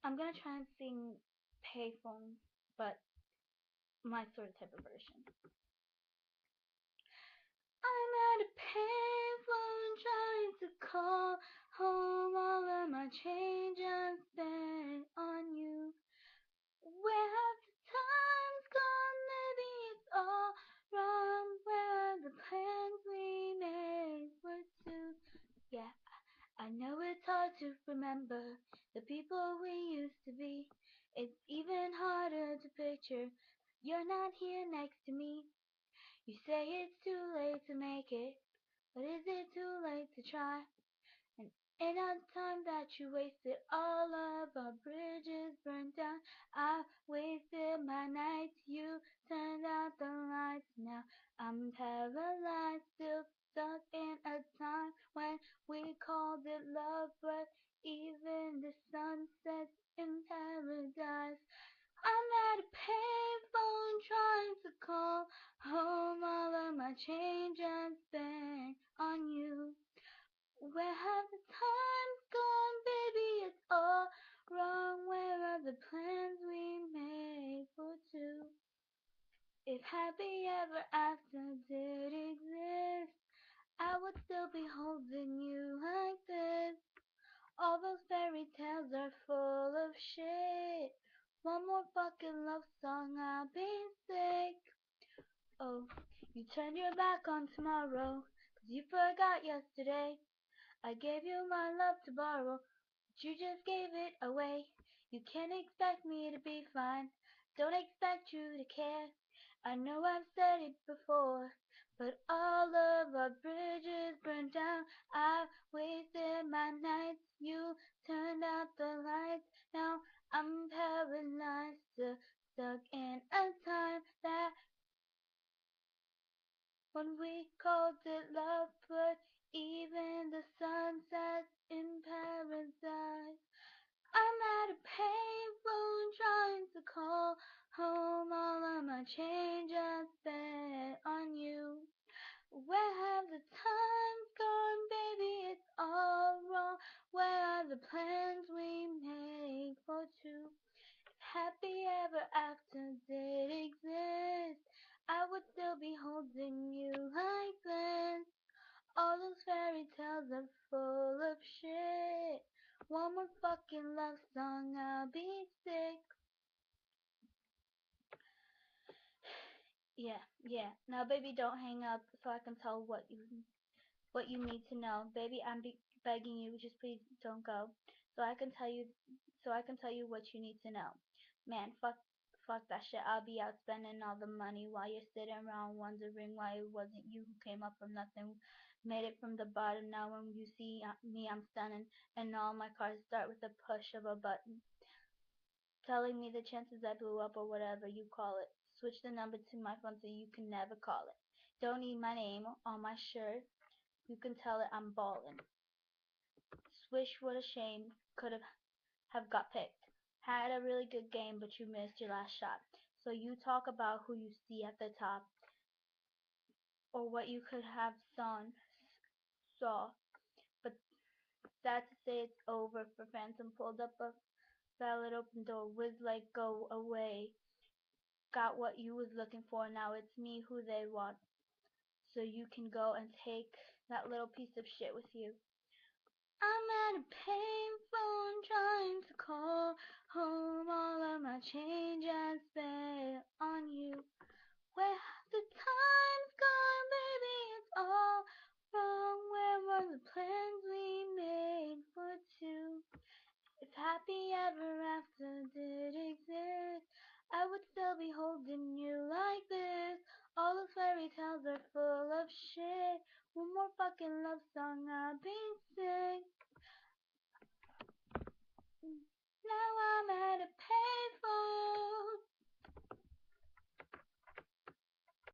I'm gonna try and sing Payphone, but my sort of type of version. I'm at a payphone trying to call home. All of my change I spent on you. Where have the times gone? Maybe it's all wrong. Where are the plans we made for two? Yeah, I know it's hard to remember the people we used to be. It's even harder to picture you're not here next to me. You say it's too late to make it, but is it too late to try? And in all the time that you wasted, all of our bridges burned down. I wasted my nights, you turned out the lights. Now I'm paralyzed, still stuck in a time when we called it love, but even the sun sets in paradise. I'm at a payphone trying to call home. All of my change I spent on you. Where have the times gone, baby? It's all wrong. Where are the plans we made for two? If happy ever after did exist, I would still be holding you like this. All those fairy tales are full of shit. One more fucking love song, I'll be sick. Oh, you turned your back on tomorrow, 'cause you forgot yesterday. I gave you my love to borrow, but you just gave it away. You can't expect me to be fine, don't expect you to care. I know I've said it before, but all of our bridges burned down. I wasted my nights, you turned out the lights. Now I'm paralyzed, still stuck in a time that when we called it love, but even the sun sets in paradise. I'm at a payphone trying to call home. All of my change I spent on you. Where have the times gone, baby? It's all wrong. Where are the plans we made for two? Happy ever after did exist, I would still be holding you like this. All those fairy tales are full of shit. One more fucking love song, I'll be sick. Yeah, yeah. Now, baby, don't hang up so I can tell what you need to know. Baby, I'm begging you, just please don't go. So I can tell you, what you need to know. Man, fuck that shit. I'll be out spending all the money while you're sitting around wondering why it wasn't you who came up from nothing, made it from the bottom. Now when you see me, I'm stunning, and all my cars start with a push of a button, telling me the chances I blew up or whatever you call it. Switch the number to my phone so you can never call it. Don't need my name on my shirt. You can tell it I'm ballin'. Swish, what a shame. Could have got picked. Had a really good game, but you missed your last shot. So you talk about who you see at the top, or what you could have saw. But sad to say it's over for Phantom. Pulled up a valid open door. Whiz like go away. Got what you was looking for. Now it's me who they want. So you can go and take that little piece of shit with you. I'm at a payphone trying to call home. All of my change I spent on you. Where have the times gone, baby? It's all wrong. Where were the plans we made for two? If happy ever after did exist, I would still be holding you like this. All those fairy tales are full of shit. One more fucking love song, I'll be